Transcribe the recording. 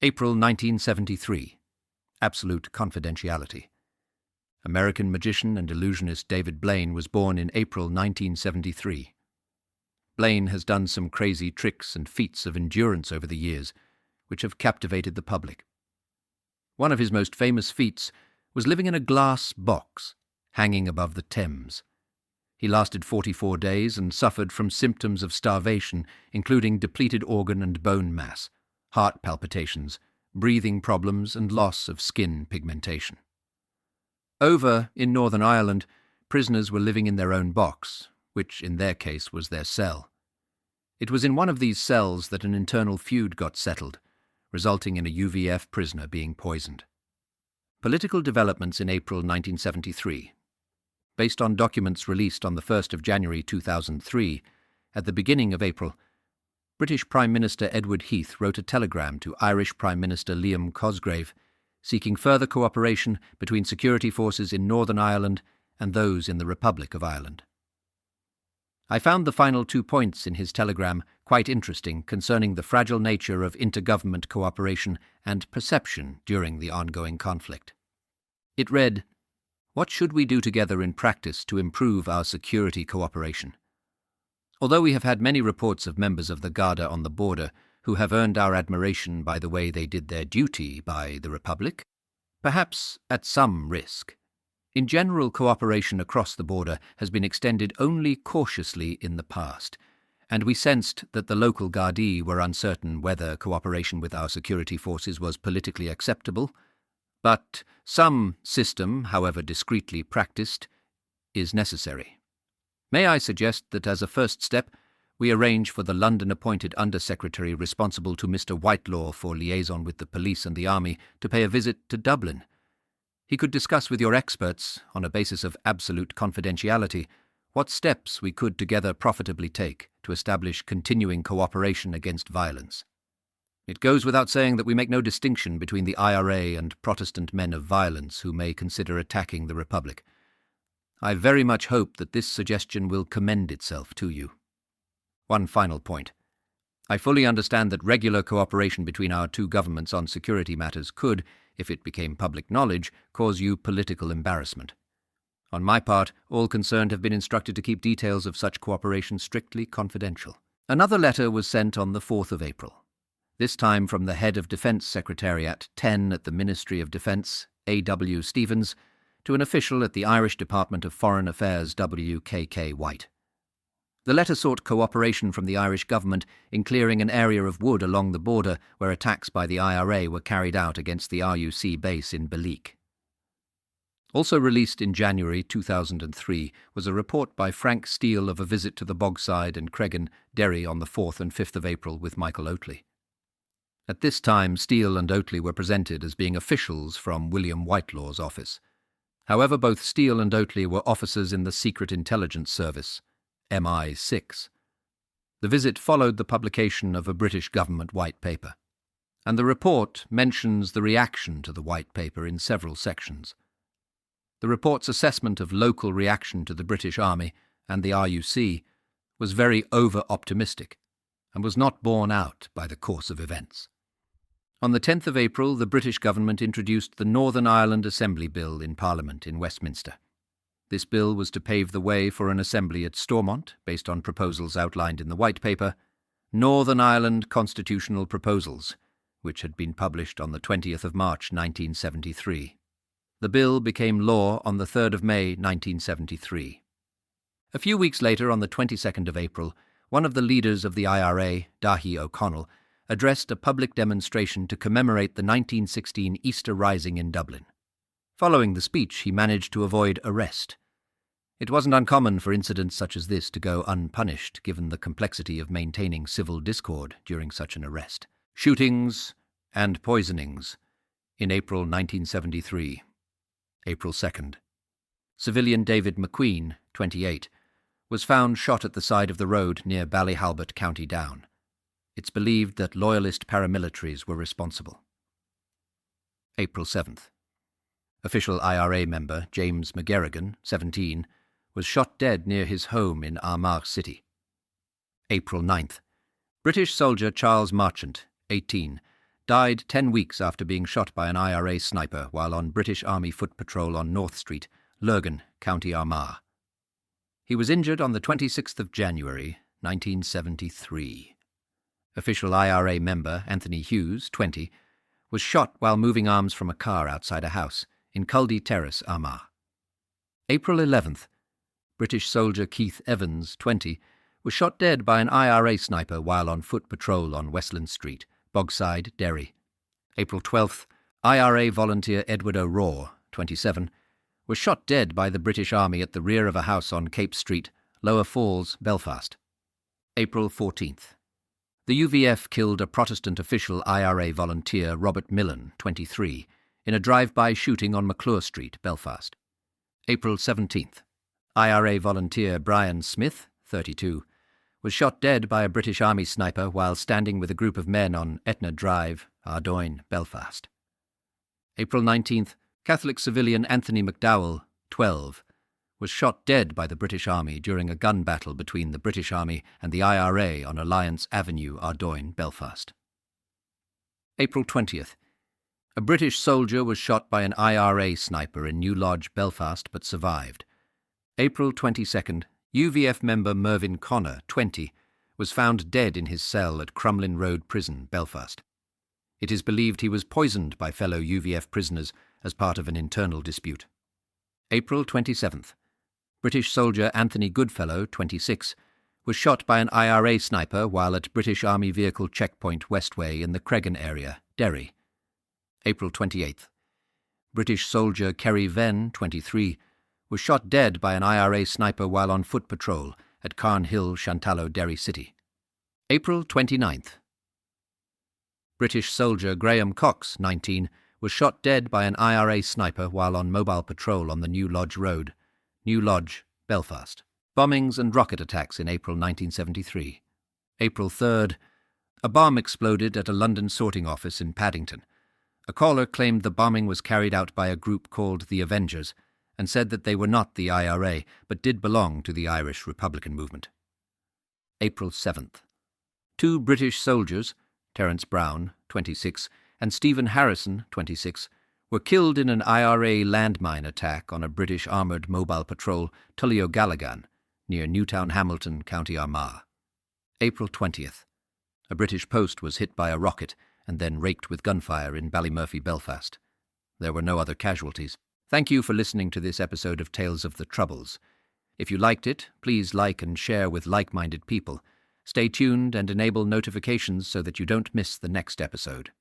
April 1973. Absolute confidentiality. American magician and illusionist David Blaine was born in April 1973. Blaine has done some crazy tricks and feats of endurance over the years, which have captivated the public. One of his most famous feats was living in a glass box, hanging above the Thames. He lasted 44 days and suffered from symptoms of starvation, including depleted organ and bone mass, heart palpitations, breathing problems, and loss of skin pigmentation. Over in Northern Ireland, prisoners were living in their own box, which in their case was their cell. It was in one of these cells that an internal feud got settled, resulting in a UVF prisoner being poisoned. Political developments in April 1973. Based on documents released on the 1st of January 2003, at the beginning of April, British Prime Minister Edward Heath wrote a telegram to Irish Prime Minister Liam Cosgrave, seeking further cooperation between security forces in Northern Ireland and those in the Republic of Ireland. I found the final 2 points in his telegram quite interesting concerning the fragile nature of intergovernment cooperation and perception during the ongoing conflict. It read, "What should we do together in practice to improve our security cooperation? Although we have had many reports of members of the Garda on the border who have earned our admiration by the way they did their duty by the Republic, perhaps at some risk, in general cooperation across the border has been extended only cautiously in the past, and we sensed that the local Gardaí were uncertain whether cooperation with our security forces was politically acceptable, but some system, however discreetly practiced, is necessary. May I suggest that as a first step, we arrange for the London-appointed Under-Secretary responsible to Mr. Whitelaw for liaison with the police and the army to pay a visit to Dublin. He could discuss with your experts, on a basis of absolute confidentiality, what steps we could together profitably take to establish continuing cooperation against violence. It goes without saying that we make no distinction between the IRA and Protestant men of violence who may consider attacking the Republic. I very much hope that this suggestion will commend itself to you. One final point. I fully understand that regular cooperation between our two governments on security matters could, if it became public knowledge, cause you political embarrassment. On my part, all concerned have been instructed to keep details of such cooperation strictly confidential. Another letter was sent on the 4th of April. This time from the head of Defence Secretariat 10 at the Ministry of Defence, A.W. Stevens, to an official at the Irish Department of Foreign Affairs, W.K.K. White. The letter sought cooperation from the Irish government in clearing an area of wood along the border where attacks by the IRA were carried out against the RUC base in Ballyclare. Also released in January 2003 was a report by Frank Steele of a visit to the Bogside and Cregan, Derry on the 4th and 5th of April with Michael Oatley. At this time, Steele and Oatley were presented as being officials from William Whitelaw's office. However, both Steele and Oatley were officers in the Secret Intelligence Service, MI6. The visit followed the publication of a British government white paper, and the report mentions the reaction to the white paper in several sections. The report's assessment of local reaction to the British Army and the RUC was very over-optimistic and was not borne out by the course of events. On the 10th of April, the British government introduced the Northern Ireland Assembly Bill in Parliament in Westminster. This bill was to pave the way for an assembly at Stormont, based on proposals outlined in the White Paper, Northern Ireland Constitutional Proposals, which had been published on the 20th of March 1973. The bill became law on the 3rd of May 1973. A few weeks later, on the 22nd of April, one of the leaders of the IRA, Daithí O'Connell, addressed a public demonstration to commemorate the 1916 Easter Rising in Dublin. Following the speech, he managed to avoid arrest. It wasn't uncommon for incidents such as this to go unpunished, given the complexity of maintaining civil discord during such an arrest. Shootings and poisonings in April 1973. April 2nd. Civilian David McQueen, 28, was found shot at the side of the road near Ballyhalbert, County Down. It's believed that loyalist paramilitaries were responsible. April 7th. Official IRA member James McGarrigan, 17, was shot dead near his home in Armagh City. April 9th. British soldier Charles Marchant, 18, died 10 weeks after being shot by an IRA sniper while on British Army foot patrol on North Street, Lurgan, County Armagh. He was injured on the 26th of January, 1973. Official IRA member Anthony Hughes, 20, was shot while moving arms from a car outside a house in Culdee Terrace, Armagh. April 11th, British soldier Keith Evans, 20, was shot dead by an IRA sniper while on foot patrol on Westland Street, Bogside, Derry. April 12th, IRA volunteer Edward O'Rourke, 27, was shot dead by the British Army at the rear of a house on Cape Street, Lower Falls, Belfast. April 14th. The UVF killed a Protestant official IRA volunteer Robert Millen, 23, in a drive-by shooting on McClure Street, Belfast. April 17th. IRA volunteer Brian Smith, 32, was shot dead by a British Army sniper while standing with a group of men on Etna Drive, Ardoyne, Belfast. April 19th. Catholic civilian Anthony McDowell, 12, was shot dead by the British Army during a gun battle between the British Army and the IRA on Alliance Avenue, Ardoyne, Belfast. April 20th. A British soldier was shot by an IRA sniper in New Lodge, Belfast, but survived. April 22nd. UVF member Mervyn Connor, 20, was found dead in his cell at Crumlin Road Prison, Belfast. It is believed he was poisoned by fellow UVF prisoners as part of an internal dispute. April 27th. British soldier Anthony Goodfellow, 26, was shot by an IRA sniper while at British Army Vehicle Checkpoint Westway in the Cregan area, Derry. April 28th. British soldier Kerry Venn, 23, was shot dead by an IRA sniper while on foot patrol at Carn Hill, Shantallow, Derry City. April 29th. British soldier Graham Cox, 19, was shot dead by an IRA sniper while on mobile patrol on the New Lodge Road, New Lodge, Belfast. Bombings and rocket attacks in April 1973. April 3rd. A bomb exploded at a London sorting office in Paddington. A caller claimed the bombing was carried out by a group called the Avengers and said that they were not the IRA but did belong to the Irish Republican movement. April 7th. 2 British soldiers, Terence Brown, 26, and Stephen Harrison, 26, were killed in an IRA landmine attack on a British armoured mobile patrol, Tullio-Gallaghan, near Newtown Hamilton, County Armagh. April 20th. A British post was hit by a rocket and then raked with gunfire in Ballymurphy, Belfast. There were no other casualties. Thank you for listening to this episode of Tales of the Troubles. If you liked it, please like and share with like-minded people. Stay tuned and enable notifications so that you don't miss the next episode.